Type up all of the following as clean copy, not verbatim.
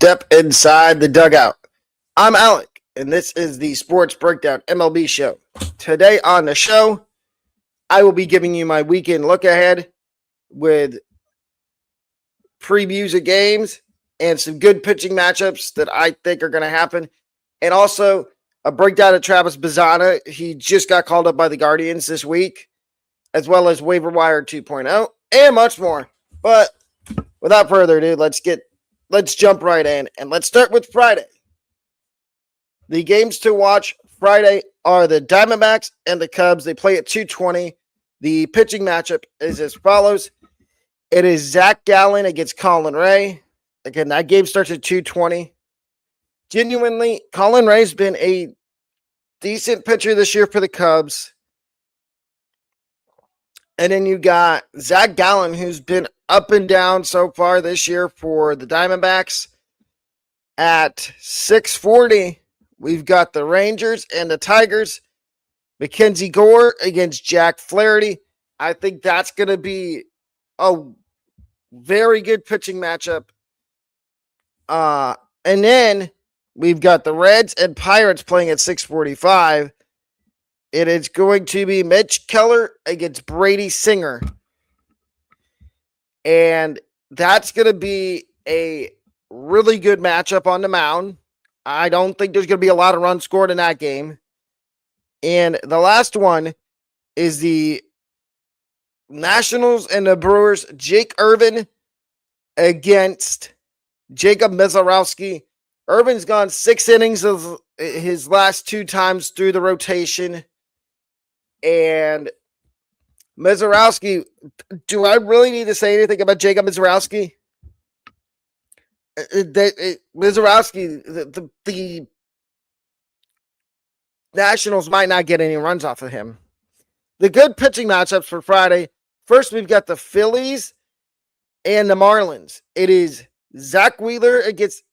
Step inside the dugout. I'm Alec, and this is the Sports Breakdown MLB Show. Today on the show, I will be giving you my weekend look ahead with previews of games and some good pitching matchups that I think are going to happen. And also a breakdown of Travis Bazzana. He just got called up by the Guardians this week, as well as Waiver Wire 2.0 and much more. But without further ado, let's jump right in, and let's start with Friday. The games to watch Friday are the Diamondbacks and the Cubs. They play at 2:20. The pitching matchup is as follows. It is Zach Gallen against Colin Ray. Again, that game starts at 2:20. Genuinely, Colin Ray's been a decent pitcher this year for the Cubs. And then you got Zach Gallen, who's been up and down so far this year for the Diamondbacks. At 6:40, we've got the Rangers and the Tigers. Mackenzie Gore against Jack Flaherty. I think that's going to be a very good pitching matchup. And then we've got the Reds and Pirates playing at 6:45. It is going to be Mitch Keller against Brady Singer. And that's going to be a really good matchup on the mound. I don't think there's going to be a lot of runs scored in that game. And the last one is the Nationals and the Brewers. Jake Irvin against Jacob Misiorowski. Irvin's gone 6 innings of his last 2 times through the rotation. And Misiorowski, do I really need to say anything about Jacob Misiorowski? Misiorowski, the Nationals might not get any runs off of him. The good pitching matchups for Friday. First, we've got the Phillies and the Marlins. It is Zach Wheeler against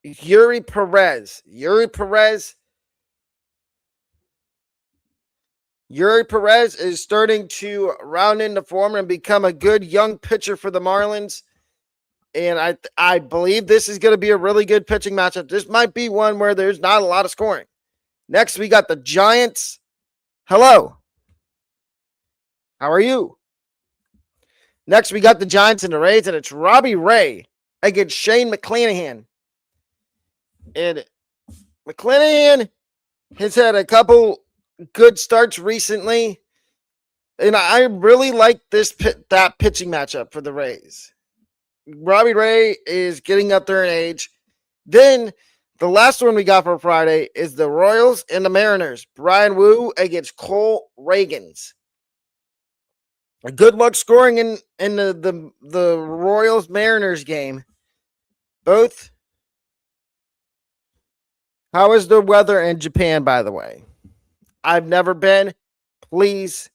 Yuri Perez. Yuri Perez is starting to round into form and become a good young pitcher for the Marlins. And I believe this is going to be a really good pitching matchup. This might be one where there's not a lot of scoring. Next, we got the Giants. Hello. How are you? Next, we got the Giants and the Rays, and it's Robbie Ray against Shane McClanahan. And McClanahan has had a couple good starts recently, and I really like that pitching matchup for the Rays. Robbie Ray is getting up there in age. Then the last one we got for Friday is the Royals and the Mariners. Brian Wu against Cole Reagans. A good luck scoring in the Royals Mariners game. Both. How is the weather in Japan, by the way? I've never been. Please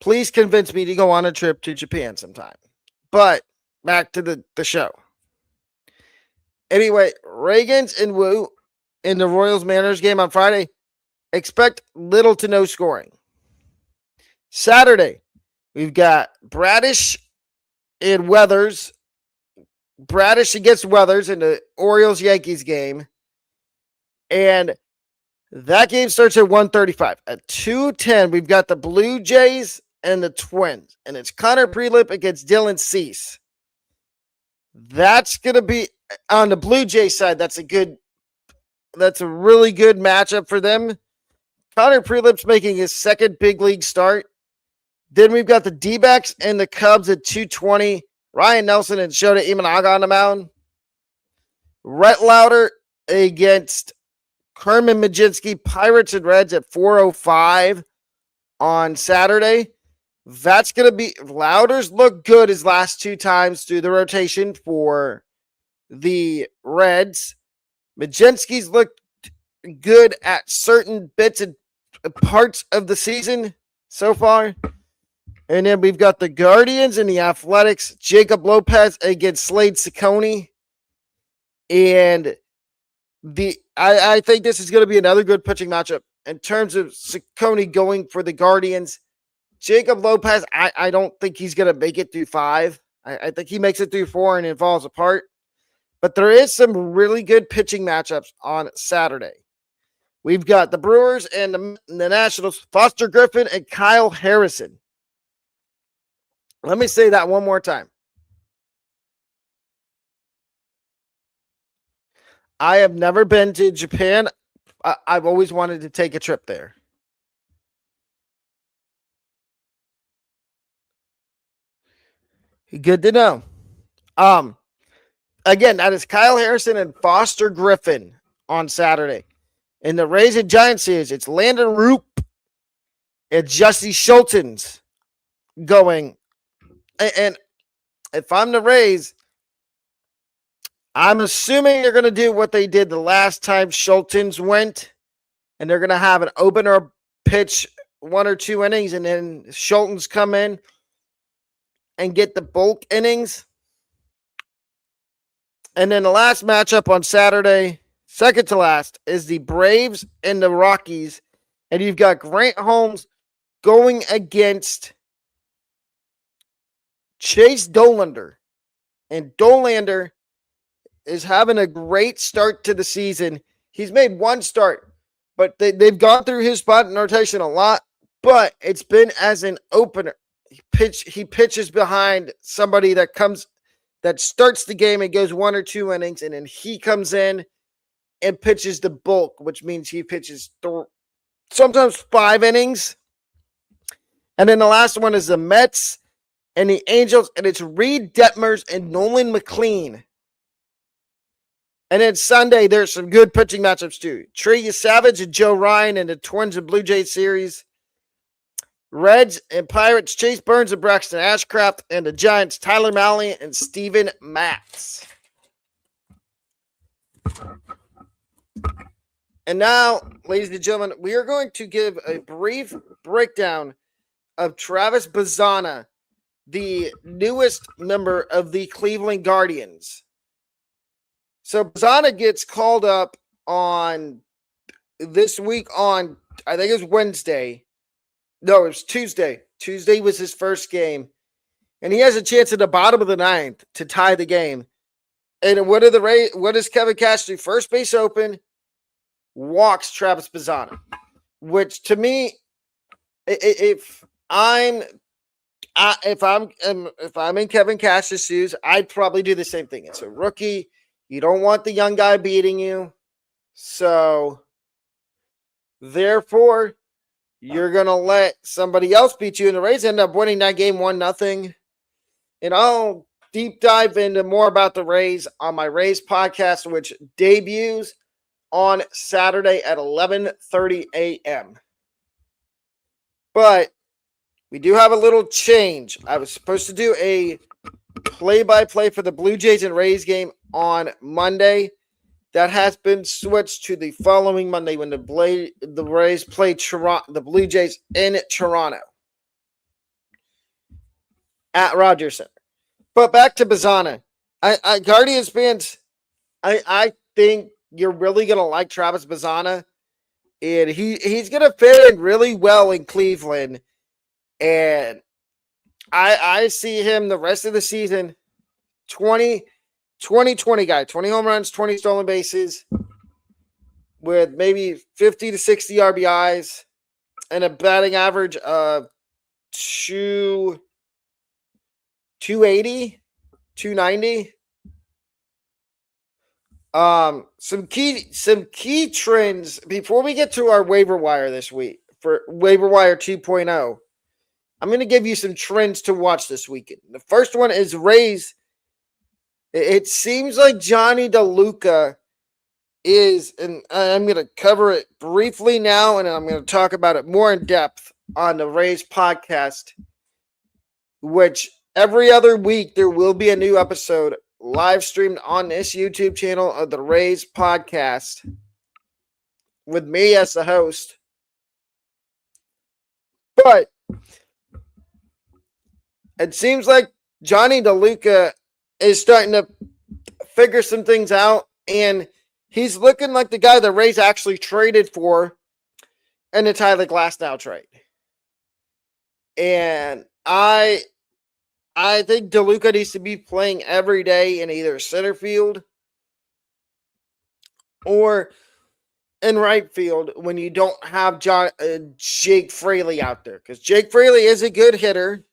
convince me to go on a trip to Japan sometime. But back to the show. Anyway, Reagans and Wu in the Royals Mariners game on Friday. Expect little to no scoring. Saturday, we've got Bradish and Weathers. Bradish against Weathers in the Orioles-Yankees game. And that game starts at 1:35. At 2:10, we've got the Blue Jays and the Twins. And it's Connor Prelip against Dylan Cease. That's going to be, on the Blue Jays side, that's a really good matchup for them. Connor Prelip's making his second big league start. Then we've got the D-backs and the Cubs at 2:20. Ryan Nelson and Shota Imanaga on the mound. Rhett Lauder against Kerman Majinski, Pirates and Reds at 4:05 on Saturday. That's going to be, Lauder's looked good his last 2 times through the rotation for the Reds. Majinski's looked good at certain bits and parts of the season so far. And then we've got the Guardians and the Athletics. Jacob Lopez against Slade Ciccone. And I think this is going to be another good pitching matchup. In terms of Ciccone going for the Guardians, Jacob Lopez, I don't think he's going to make it through 5. I think he makes it through 4 and it falls apart. But there is some really good pitching matchups on Saturday. We've got the Brewers and the Nationals, Foster Griffin and Kyle Harrison. Let me say that one more time. I have never been to Japan. I've always wanted to take a trip there. Good to know. Again, that is Kyle Harrison and Foster Griffin on Saturday. In the Rays and Giants series, it's Landon Roop and Jesse Schultens going. And if I'm the Rays, I'm assuming they're going to do what they did the last time Schultens went, and they're going to have an opener pitch 1 or 2 innings, and then Schultens come in and get the bulk innings. And then the last matchup on Saturday, second to last, is the Braves and the Rockies. And you've got Grant Holmes going against Chase Dollander. And Dollander is having a great start to the season. He's made 1 start, but they've gone through his spot in rotation a lot, but it's been as an opener. He pitches behind somebody that starts the game and goes 1 or 2 innings, and then he comes in and pitches the bulk, which means he pitches sometimes 5 innings. And then the last one is the Mets and the Angels, and it's Reed Detmers and Nolan McLean. And then Sunday, there's some good pitching matchups too. Trey Savage and Joe Ryan in the Twins and Blue Jays series. Reds and Pirates, Chase Burns and Braxton Ashcraft, and the Giants, Tyler Mahle and Steven Matz. And now, ladies and gentlemen, we are going to give a brief breakdown of Travis Bazzana, the newest member of the Cleveland Guardians. So Bazzana gets called up on this week on, I think it was Wednesday. No, it was Tuesday. Tuesday was his first game. And he has a chance at the bottom of the 9th to tie the game. And what does Kevin Cash do? First base open, walks Travis Bazzana. Which to me, if I'm in Kevin Cash's shoes, I'd probably do the same thing. It's a rookie. You don't want the young guy beating you. So therefore, you're going to let somebody else beat you, and the Rays end up winning that game 1-0. And I'll deep dive into more about the Rays on my Rays podcast, which debuts on Saturday at 11:30 a.m. But we do have a little change. I was supposed to do a play-by-play for the Blue Jays and Rays game on Monday. That has been switched to the following Monday when the Rays play the Blue Jays in Toronto at Rogers Center. But back to Bazzana. Guardians fans, I think you're really going to like Travis Bazzana. And he's going to fit in really well in Cleveland. And I see him the rest of the season, 20 guy, 20 home runs, 20 stolen bases with maybe 50 to 60 RBIs and a batting average of 280, 290. Some key trends before we get to our waiver wire this week for waiver wire 2.0. I'm going to give you some trends to watch this weekend. The first one is Rays. It seems like Johnny DeLuca is, and I'm going to cover it briefly now, and I'm going to talk about it more in depth on the Rays podcast, which every other week there will be a new episode live streamed on this YouTube channel of the Rays podcast with me as the host. But it seems like Johnny DeLuca is starting to figure some things out, and he's looking like the guy the Rays actually traded for in the Tyler Glasnow trade. And I I think DeLuca needs to be playing every day in either center field or in right field when you don't have Jake Fraley out there. Because Jake Fraley is a good hitter.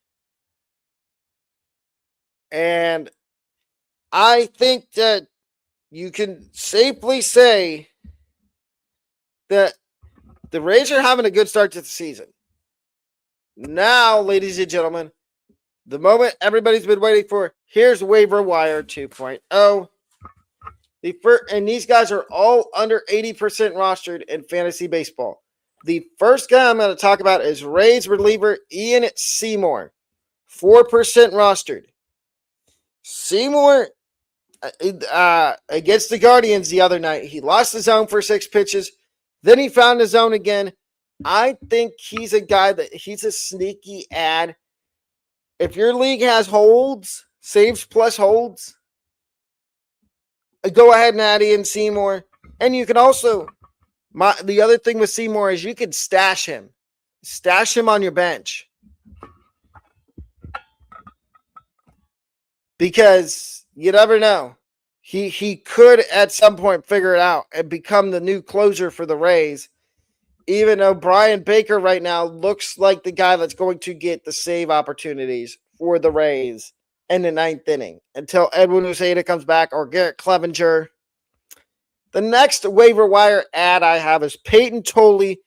And I think that you can safely say that the Rays are having a good start to the season. Now, ladies and gentlemen, the moment everybody's been waiting for, here's Waiver Wire 2.0. And these guys are all under 80% rostered in fantasy baseball. The first guy I'm going to talk about is Rays reliever Ian Seymour, 4% rostered. Seymour, against the Guardians the other night, he lost the zone for 6 pitches. Then he found the zone again. I think he's a guy he's a sneaky ad. If your league has holds, saves plus holds, go ahead and add Ian Seymour. And you can also, the other thing with Seymour is you can stash him. Stash him on your bench. Because you never know. He could at some point figure it out and become the new closer for the Rays. Even though Brian Baker right now looks like the guy that's going to get the save opportunities for the Rays in the 9th inning until Edwin Uceda comes back or Garrett Clevenger. The next waiver wire ad I have is Peyton Tolley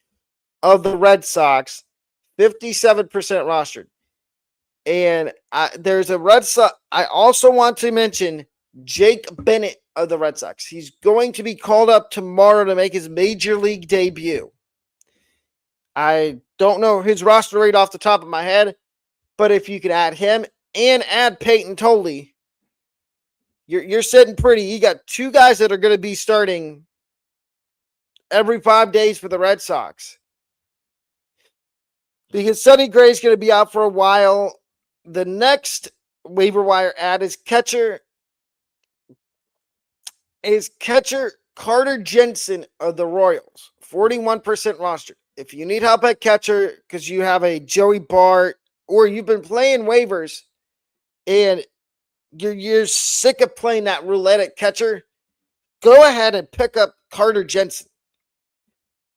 of the Red Sox, 57% rostered. And there's a Red Sox. I also want to mention Jake Bennett of the Red Sox. He's going to be called up tomorrow to make his major league debut. I don't know his roster rate off the top of my head, but if you can add him and add Peyton Tolley, you're sitting pretty. You got 2 guys that are going to be starting every 5 days for the Red Sox. Because Sonny Gray is going to be out for a while. The next waiver wire ad is catcher Carter Jensen of the Royals, 41% rostered. If you need help at catcher because you have a Joey Bart or you've been playing waivers and you're sick of playing that roulette at catcher, go ahead and pick up Carter Jensen.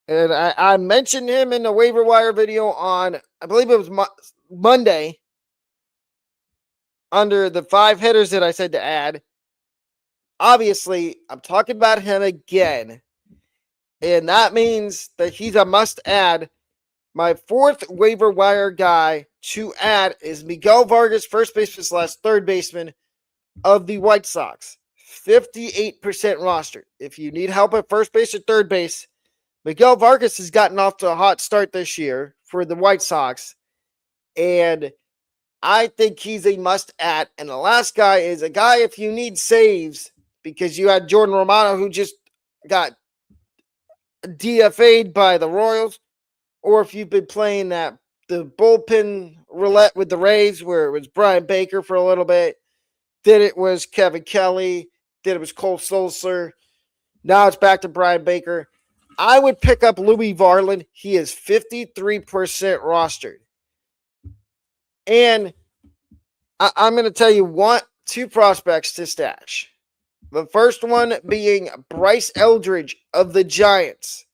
And I mentioned him in the waiver wire video on, I believe it was Monday, under the 5 hitters that I said to add. Obviously, I'm talking about him again. And that means that he's a must-add. My 4th waiver wire guy to add is Miguel Vargas, first baseman / third baseman of the White Sox. 58% rostered. If you need help at first base or third base, Miguel Vargas has gotten off to a hot start this year for the White Sox. And I think he's a must-add. And the last guy is a guy if you need saves, because you had Jordan Romano who just got DFA'd by the Royals, or if you've been playing the bullpen roulette with the Rays where it was Brian Baker for a little bit, then it was Kevin Kelly, then it was Cole Sulser, now it's back to Brian Baker. I would pick up Louis Varland. He is 53% rostered. And I'm going to tell you 2 prospects to stash. The first one being Bryce Eldridge of the Giants.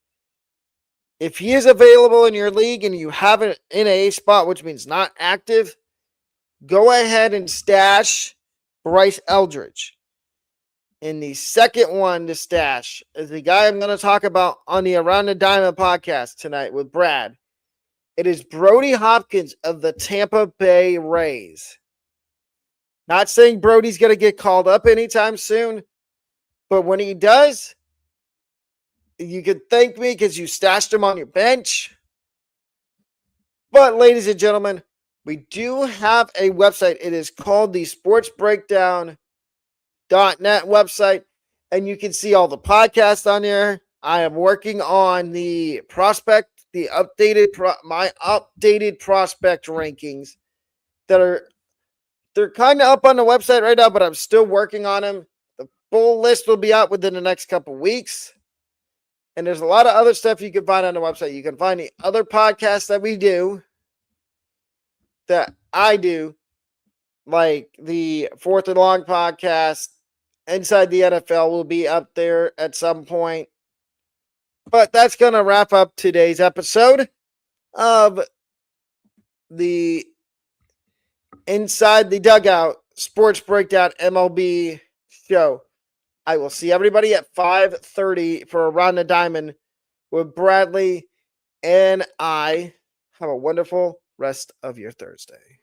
If he is available in your league and you have an NA spot, which means not active, go ahead and stash Bryce Eldridge. And the second one to stash is the guy I'm going to talk about on the Around the Diamond podcast tonight with Brad. It is Brody Hopkins of the Tampa Bay Rays. Not saying Brody's going to get called up anytime soon, but when he does, you can thank me because you stashed him on your bench. But ladies and gentlemen, we do have a website. It is called the Sports Breakdown .net website, and you can see all the podcasts on there. I am working on the prospect, my updated prospect rankings they're kind of up on the website right now, but I'm still working on them. The full list will be out within the next couple weeks. And there's a lot of other stuff you can find on the website. You can find the other podcasts that I do. like the Fourth and Long podcast, Inside the NFL will be up there at some point. But that's going to wrap up today's episode of the Inside the Dugout Sports Breakdown MLB Show. I will see everybody at 5:30 for Around the Diamond with Bradley and I. Have a wonderful rest of your Thursday.